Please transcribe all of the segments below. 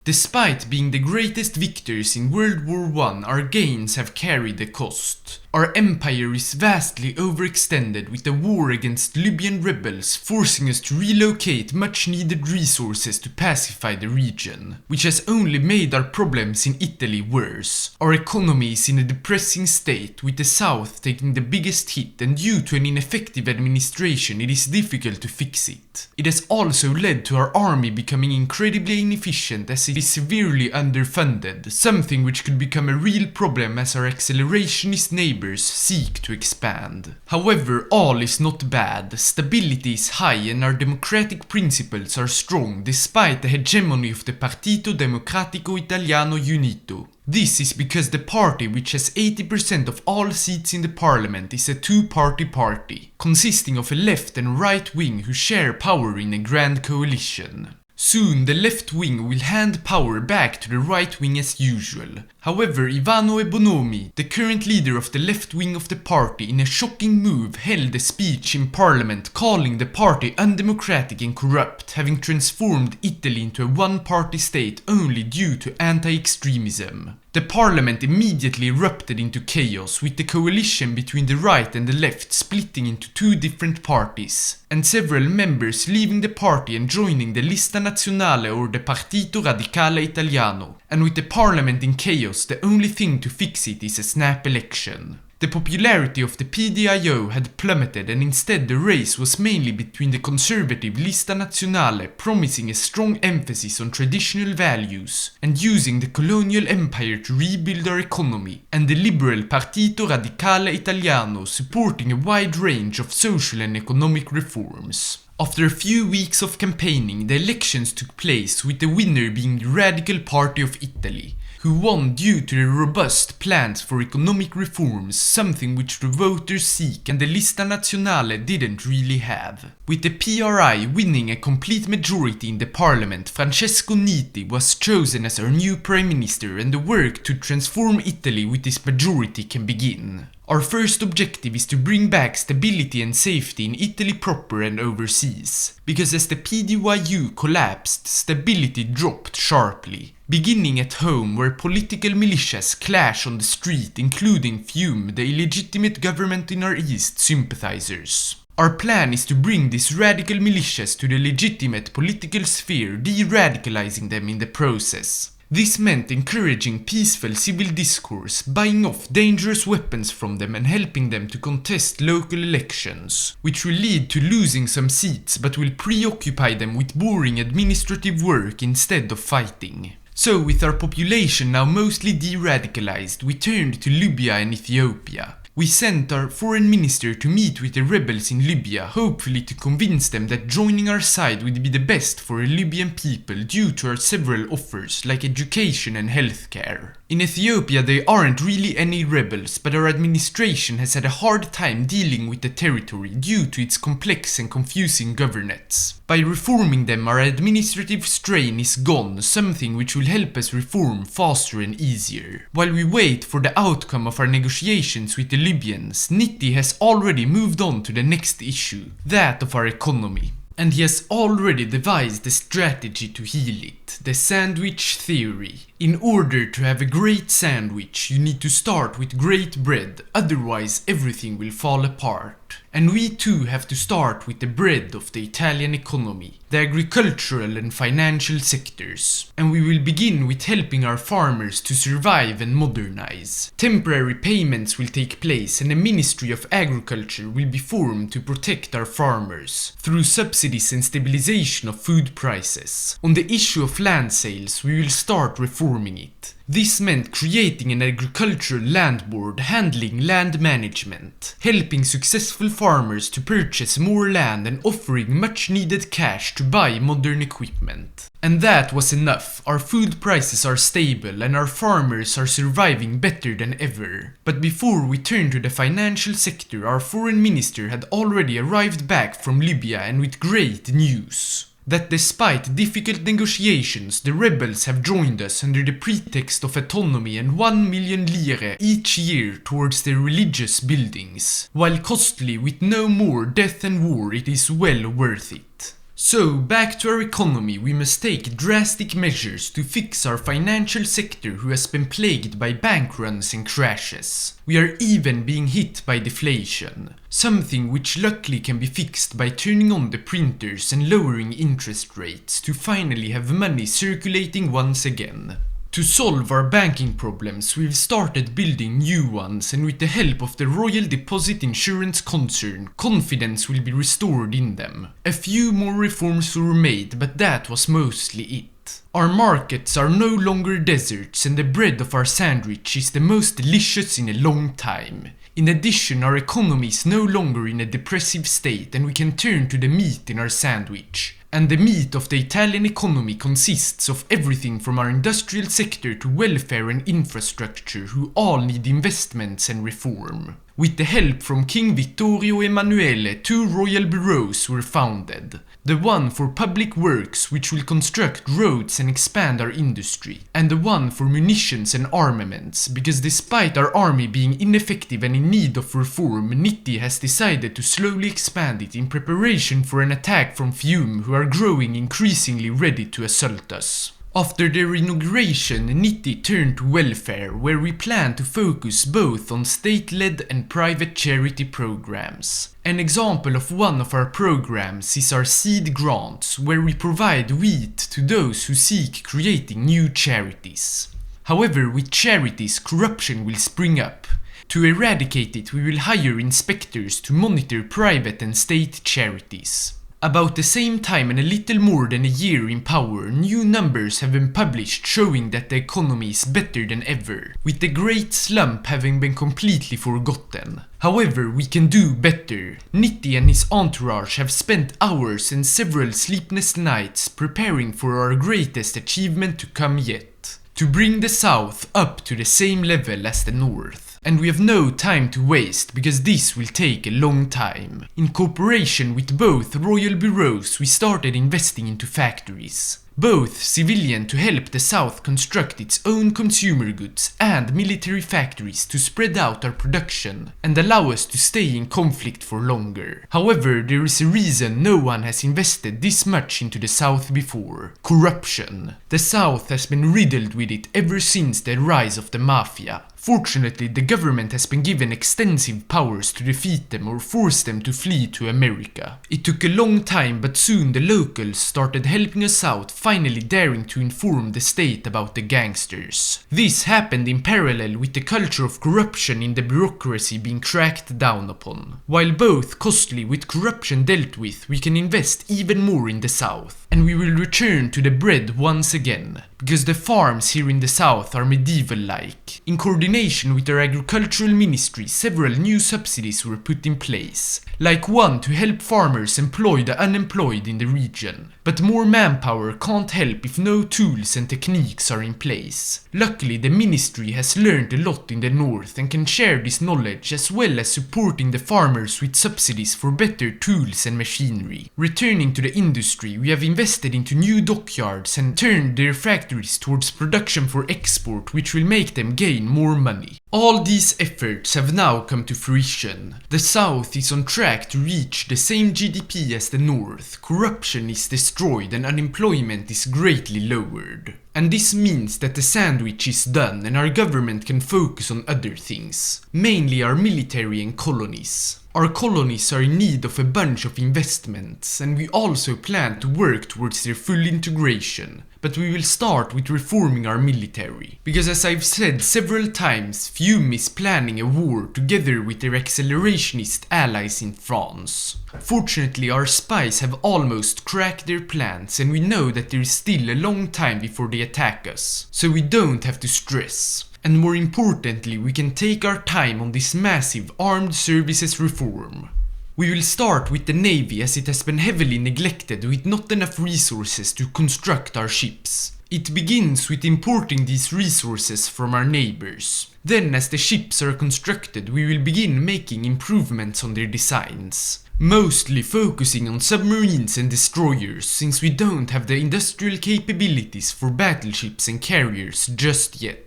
Despite being the greatest victors in World War I, our gains have carried a cost. Our empire is vastly overextended, with the war against Libyan rebels forcing us to relocate much needed resources to pacify the region, which has only made our problems in Italy worse. Our economy is in a depressing state, with the south taking the biggest hit, and due to an ineffective administration it is difficult to fix it. It has also led to our army becoming incredibly inefficient as it is severely underfunded, something which could become a real problem as our accelerationist neighbors seek to expand. However, all is not bad. Stability is high and our democratic principles are strong despite the hegemony of the Partito Democratico Italiano Unito. This is because the party, which has 80% of all seats in the parliament, is a two-party party, consisting of a left and right wing who share power in a grand coalition. Soon the left wing will hand power back to the right wing as usual. However, Ivano Bonomi, the current leader of the left wing of the party, in a shocking move held a speech in parliament calling the party undemocratic and corrupt, having transformed Italy into a one-party state only due to anti-extremism. The parliament immediately erupted into chaos, with the coalition between the right and the left splitting into two different parties, and several members leaving the party and joining the Lista Nazionale or the Partito Radicale Italiano. And with the parliament in chaos, the only thing to fix it is a snap election. The popularity of the PDIO had plummeted, and instead the race was mainly between the conservative Lista Nazionale, promising a strong emphasis on traditional values and using the colonial empire to rebuild our economy, and the liberal Partito Radicale Italiano, supporting a wide range of social and economic reforms. After a few weeks of campaigning, the elections took place, with the winner being the Radical Party of Italy, who won due to the robust plans for economic reforms, something which the voters seek and the Lista Nazionale didn't really have. With the PRI winning a complete majority in the parliament, Francesco Nitti was chosen as our new prime minister, and the work to transform Italy with this majority can begin. Our first objective is to bring back stability and safety in Italy proper and overseas, because as the PDYU collapsed, stability dropped sharply. Beginning at home, where political militias clash on the street, including Fiume, the illegitimate government in our east, sympathizers. Our plan is to bring these radical militias to the legitimate political sphere, de-radicalizing them in the process. This meant encouraging peaceful civil discourse, buying off dangerous weapons from them and helping them to contest local elections, which will lead to losing some seats but will preoccupy them with boring administrative work instead of fighting. So, with our population now mostly de-radicalized, we turned to Libya and Ethiopia. We sent our foreign minister to meet with the rebels in Libya, hopefully to convince them that joining our side would be the best for the Libyan people due to our several offers like education and healthcare. In Ethiopia there aren't really any rebels, but our administration has had a hard time dealing with the territory due to its complex and confusing governance. By reforming them, our administrative strain is gone, something which will help us reform faster and easier. While we wait for the outcome of our negotiations with the Libyans, Nitti has already moved on to the next issue, that of our economy. And he has already devised a strategy to heal it, the sandwich theory. In order to have a great sandwich, you need to start with great bread, otherwise everything will fall apart. And we too have to start with the bread of the Italian economy, the agricultural and financial sectors. And we will begin with helping our farmers to survive and modernize. Temporary payments will take place, and a Ministry of Agriculture will be formed to protect our farmers, through subsidies and stabilization of food prices. On the issue of land sales, we will start reforming it. This meant creating an agricultural land board handling land management, helping successful farmers to purchase more land and offering much needed cash to buy modern equipment. And that was enough. Our food prices are stable and our farmers are surviving better than ever. But before we turn to the financial sector, our foreign minister had already arrived back from Libya, and with great news. That despite difficult negotiations, the rebels have joined us under the pretext of autonomy and 1 million lire each year towards their religious buildings. While costly, with no more death and war, it is well worth it. So, back to our economy, we must take drastic measures to fix our financial sector who has been plagued by bank runs and crashes. We are even being hit by deflation, something which luckily can be fixed by turning on the printers and lowering interest rates to finally have money circulating once again. To solve our banking problems, we've started building new ones, and with the help of the Royal Deposit Insurance Concern, confidence will be restored in them. A few more reforms were made, but that was mostly it. Our markets are no longer deserts, and the bread of our sandwich is the most delicious in a long time. In addition, our economy is no longer in a depressive state, and we can turn to the meat in our sandwich. And the meat of the Italian economy consists of everything from our industrial sector to welfare and infrastructure, who all need investments and reform. With the help from King Vittorio Emanuele, 2 royal bureaus were founded. The one for public works, which will construct roads and expand our industry, and the one for munitions and armaments, because despite our army being ineffective and in need of reform, Nitti has decided to slowly expand it in preparation for an attack from Fiume, who are growing increasingly ready to assault us. After their inauguration, Nitti turned to welfare, where we plan to focus both on state-led and private charity programs. An example of one of our programs is our seed grants, where we provide wheat to those who seek creating new charities. However, with charities, corruption will spring up. To eradicate it, we will hire inspectors to monitor private and state charities. About the same time and a little more than a year in power, new numbers have been published showing that the economy is better than ever, with the great slump having been completely forgotten. However, we can do better. Nitti and his entourage have spent hours and several sleepless nights preparing for our greatest achievement to come yet. To bring the South up to the same level as the North. And we have no time to waste, because this will take a long time. In cooperation with both royal bureaus, we started investing into factories. Both civilian to help the South construct its own consumer goods, and military factories to spread out our production and allow us to stay in conflict for longer. However, there is a reason no one has invested this much into the South before: corruption. The South has been riddled with it ever since the rise of the mafia. Fortunately, the government has been given extensive powers to defeat them or force them to flee to America. It took a long time, but soon the locals started helping us out, finally daring to inform the state about the gangsters. This happened in parallel with the culture of corruption in the bureaucracy being cracked down upon. While both costly with corruption dealt with, we can invest even more in the South. And we will return to the bread once again, because the farms here in the South are medieval-like. In coordination with our agricultural ministry, several new subsidies were put in place, like one to help farmers employ the unemployed in the region. But more manpower can't help if no tools and techniques are in place. Luckily, the ministry has learned a lot in the north and can share this knowledge, as well as supporting the farmers with subsidies for better tools and machinery. Returning to the industry, we have invested into new dockyards and turned their factories towards production for export, which will make them gain more money. All these efforts have now come to fruition. The South is on track to reach the same GDP as the North, corruption is destroyed and unemployment is greatly lowered. And this means that the sandwich is done and our government can focus on other things, mainly our military and colonies. Our colonies are in need of a bunch of investments, and we also plan to work towards their full integration. But we will start with reforming our military, because as I've said several times, Fiume is planning a war together with their accelerationist allies in France. Fortunately, our spies have almost cracked their plans, and we know that there is still a long time before they attack us, so we don't have to stress. And more importantly, we can take our time on this massive armed services reform. We will start with the Navy, as it has been heavily neglected with not enough resources to construct our ships. It begins with importing these resources from our neighbors. Then, as the ships are constructed, we will begin making improvements on their designs. Mostly focusing on submarines and destroyers, since we don't have the industrial capabilities for battleships and carriers just yet.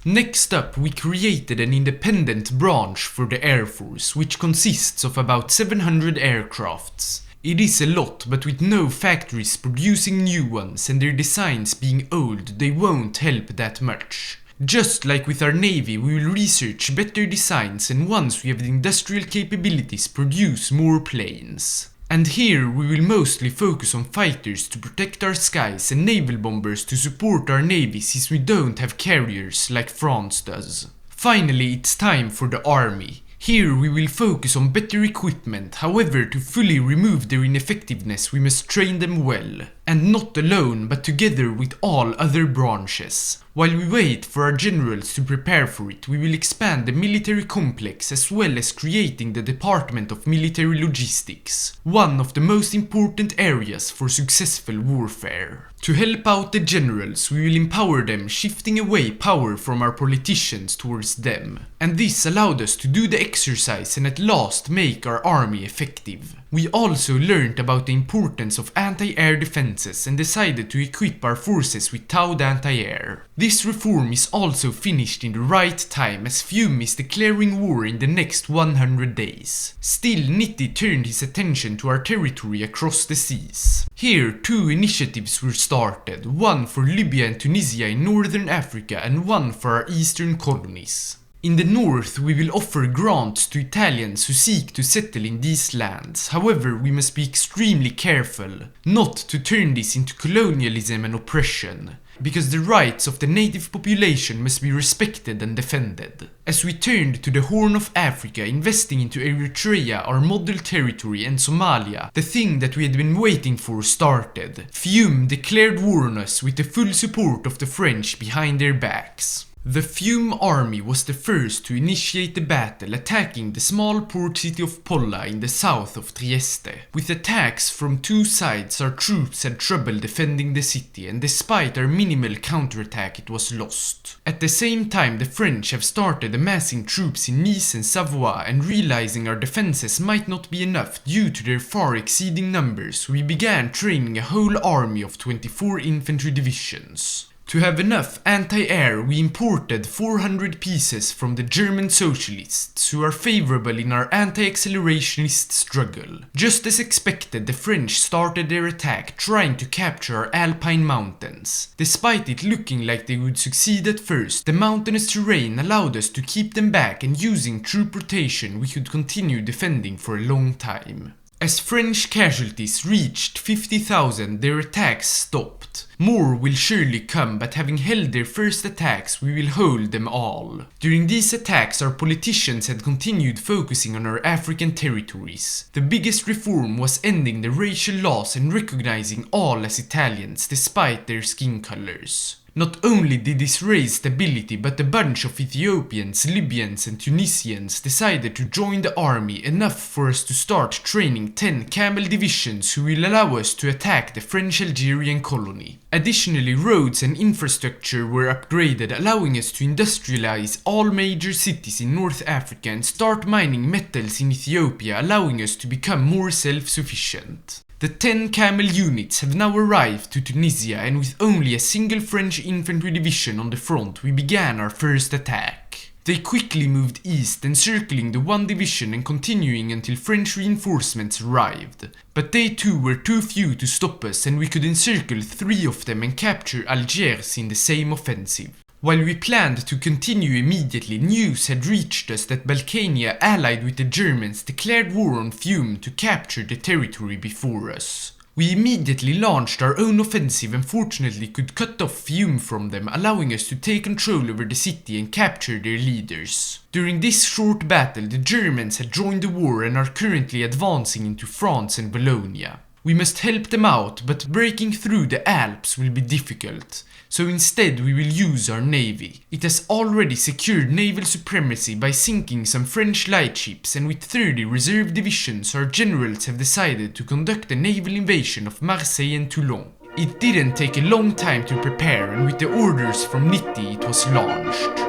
Next up, we created an independent branch for the Air Force, which consists of about 700 aircrafts. It is a lot, but with no factories producing new ones and their designs being old, they won't help that much. Just like with our navy, we will research better designs and once we have the industrial capabilities, produce more planes. And here we will mostly focus on fighters to protect our skies and naval bombers to support our navy since we don't have carriers like France does. Finally, it's time for the army. Here we will focus on better equipment, however to fully remove their ineffectiveness we must train them well. And not alone, but together with all other branches. While we wait for our generals to prepare for it, we will expand the military complex as well as creating the Department of Military Logistics, one of the most important areas for successful warfare. To help out the generals, we will empower them, shifting away power from our politicians towards them. And this allowed us to do the exercise and at last make our army effective. We also learned about the importance of anti-air defenses and decided to equip our forces with towed anti-air. This reform is also finished in the right time as Fiume is declaring war in the next 100 days. Still, Nitti turned his attention to our territory across the seas. Here, 2 initiatives were started, one for Libya and Tunisia in northern Africa and one for our eastern colonies. In the north, we will offer grants to Italians who seek to settle in these lands. However, we must be extremely careful not to turn this into colonialism and oppression, because the rights of the native population must be respected and defended. As we turned to the Horn of Africa, investing into Eritrea, our model territory, and Somalia, the thing that we had been waiting for started. Fiume declared war on us with the full support of the French behind their backs. The Fiume army was the first to initiate the battle, attacking the small port city of Polla in the south of Trieste. With attacks from 2 sides, our troops had trouble defending the city, and despite our minimal counterattack, it was lost. At the same time, the French have started amassing troops in Nice and Savoie, and realizing our defenses might not be enough due to their far exceeding numbers, we began training a whole army of 24 infantry divisions. To have enough anti-air, we imported 400 pieces from the German socialists, who are favorable in our anti-accelerationist struggle. Just as expected, the French started their attack, trying to capture our Alpine mountains. Despite it looking like they would succeed at first, the mountainous terrain allowed us to keep them back, and using troop rotation, we could continue defending for a long time. As French casualties reached 50,000, their attacks stopped. More will surely come, but having held their first attacks, we will hold them all. During these attacks, our politicians had continued focusing on our African territories. The biggest reform was ending the racial laws and recognizing all as Italians despite their skin colors. Not only did this raise stability, but a bunch of Ethiopians, Libyans and Tunisians decided to join the army, enough for us to start training 10 camel divisions who will allow us to attack the French Algerian colony. Additionally, roads and infrastructure were upgraded, allowing us to industrialize all major cities in North Africa and start mining metals in Ethiopia, allowing us to become more self-sufficient. The 10 camel units have now arrived to Tunisia, and with only a single French infantry division on the front, we began our first attack. They quickly moved east, encircling the 1 division and continuing until French reinforcements arrived. But they too were too few to stop us, and we could encircle 3 of them and capture Algiers in the same offensive. While we planned to continue immediately, news had reached us that Balkania, allied with the Germans, declared war on Fiume to capture the territory before us. We immediately launched our own offensive and fortunately could cut off Fiume from them, allowing us to take control over the city and capture their leaders. During this short battle, the Germans had joined the war and are currently advancing into France and Bologna. We must help them out, but breaking through the Alps will be difficult. So instead we will use our navy. It has already secured naval supremacy by sinking some French lightships, and with 30 reserve divisions our generals have decided to conduct a naval invasion of Marseille and Toulon. It didn't take a long time to prepare, and with the orders from Nitti it was launched.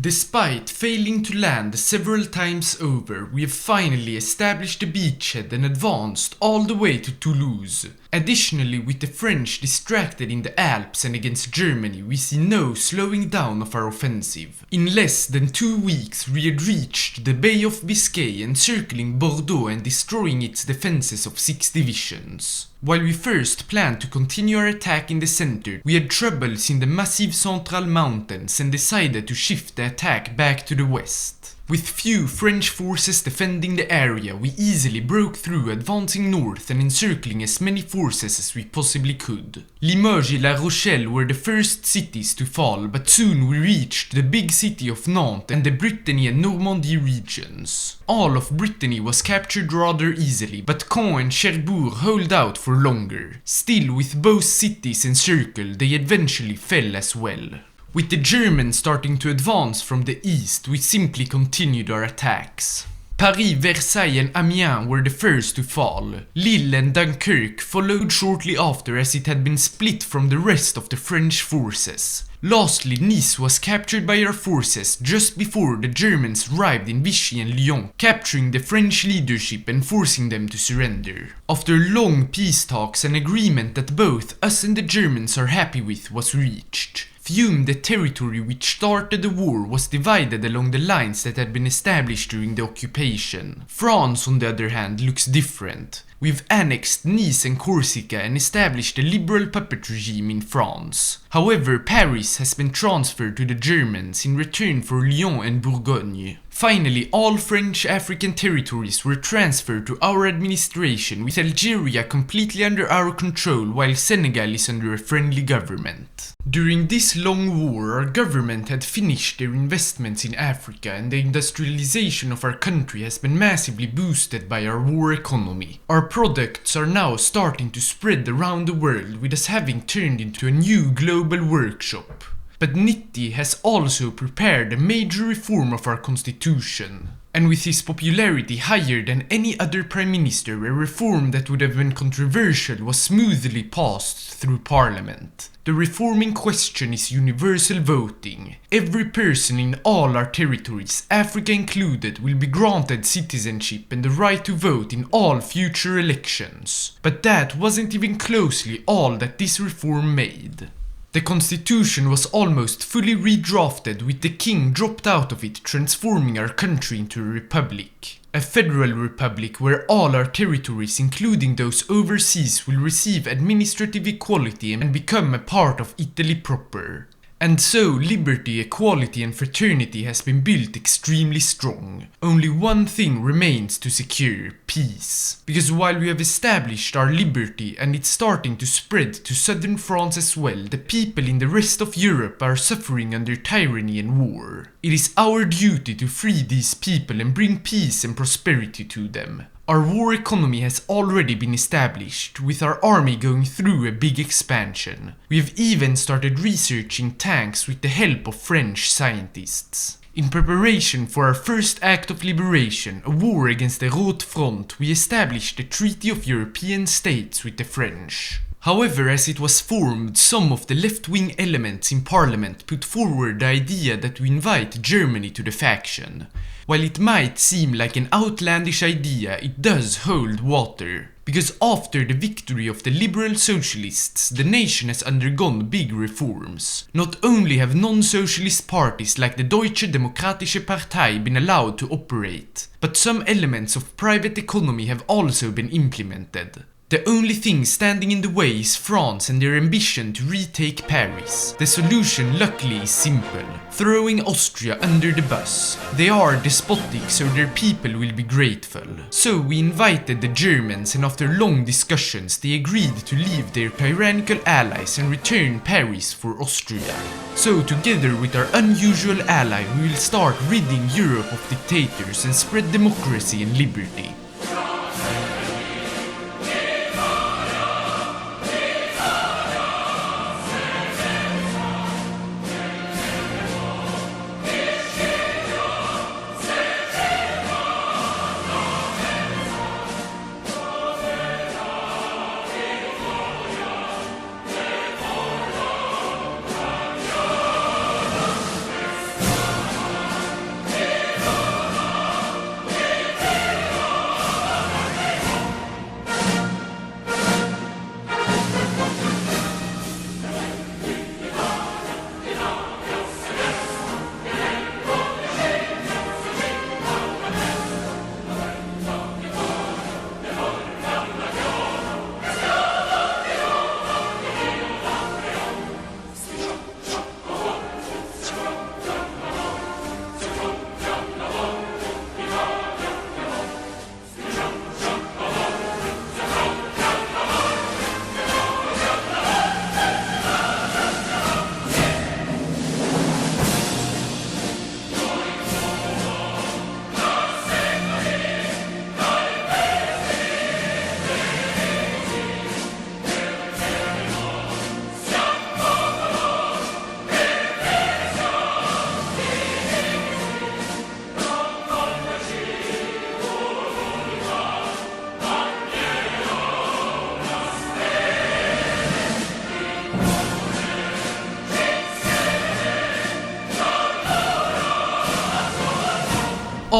Despite failing to land several times over, we have finally established a beachhead and advanced all the way to Toulouse. Additionally, with the French distracted in the Alps and against Germany, we see no slowing down of our offensive. In less than 2 weeks, we had reached the Bay of Biscay, encircling Bordeaux and destroying its defenses of 6 divisions. While we first planned to continue our attack in the center, we had troubles in the massive Central Mountains and decided to shift the attack back to the west. With few French forces defending the area, we easily broke through, advancing north and encircling as many forces as we possibly could. Limoges and La Rochelle were the first cities to fall, but soon we reached the big city of Nantes and the Brittany and Normandy regions. All of Brittany was captured rather easily, but Caen and Cherbourg held out for longer. Still, with both cities encircled, they eventually fell as well. With the Germans starting to advance from the east, we simply continued our attacks. Paris, Versailles and Amiens were the first to fall. Lille and Dunkirk followed shortly after, as it had been split from the rest of the French forces. Lastly, Nice was captured by our forces just before the Germans arrived in Vichy and Lyon, capturing the French leadership and forcing them to surrender. After long peace talks, an agreement that both us and the Germans are happy with was reached. Fiume, the territory which started the war, was divided along the lines that had been established during the occupation. France, on the other hand, looks different. We've annexed Nice and Corsica and established a liberal puppet regime in France. However, Paris has been transferred to the Germans in return for Lyon and Bourgogne. Finally, all French African territories were transferred to our administration, with Algeria completely under our control while Senegal is under a friendly government. During this long war, our government had finished their investments in Africa, and the industrialization of our country has been massively boosted by our war economy. Our products are now starting to spread around the world, with us having turned into a new global workshop. But Nitti has also prepared a major reform of our constitution. And with his popularity higher than any other prime minister, a reform that would have been controversial was smoothly passed through parliament. The reform in question is universal voting. Every person in all our territories, Africa included, will be granted citizenship and the right to vote in all future elections. But that wasn't even closely all that this reform made. The constitution was almost fully redrafted, with the king dropped out of it, transforming our country into a republic. A federal republic where all our territories, including those overseas, will receive administrative equality and become a part of Italy proper. And so, liberty, equality and fraternity has been built extremely strong. Only one thing remains to secure: peace. Because while we have established our liberty and it's starting to spread to southern France as well, the people in the rest of Europe are suffering under tyranny and war. It is our duty to free these people and bring peace and prosperity to them. Our war economy has already been established, with our army going through a big expansion. We have even started researching tanks with the help of French scientists. In preparation for our first act of liberation, a war against the Haute Front, we established the Treaty of European States with the French. However, as it was formed, some of the left-wing elements in parliament put forward the idea that we invite Germany to the faction. While it might seem like an outlandish idea, it does hold water. Because after the victory of the liberal socialists, the nation has undergone big reforms. Not only have non-socialist parties like the Deutsche Demokratische Partei been allowed to operate, but some elements of private economy have also been implemented. The only thing standing in the way is France and their ambition to retake Paris. The solution luckily is simple: throwing Austria under the bus. They are despotic, so their people will be grateful. So we invited the Germans, and after long discussions they agreed to leave their tyrannical allies and return Paris for Austria. So together with our unusual ally, we will start ridding Europe of dictators and spread democracy and liberty.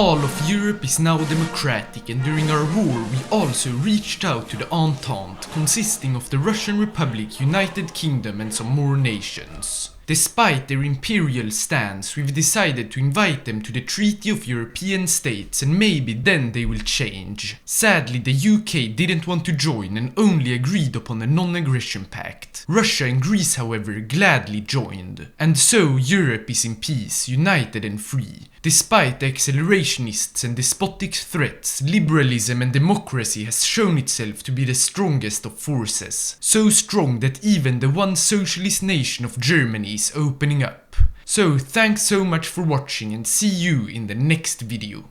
All of Europe is now democratic, and during our war we also reached out to the Entente, consisting of the Russian Republic, United Kingdom and some more nations. Despite their imperial stance, we've decided to invite them to the Treaty of European States, and maybe then they will change. Sadly, the UK didn't want to join and only agreed upon a non-aggression pact. Russia and Greece, however, gladly joined. And so Europe is in peace, united and free. Despite the accelerationists and despotic threats, liberalism and democracy has shown itself to be the strongest of forces. So strong that even the one socialist nation of Germany is opening up. So thanks so much for watching, and see you in the next video.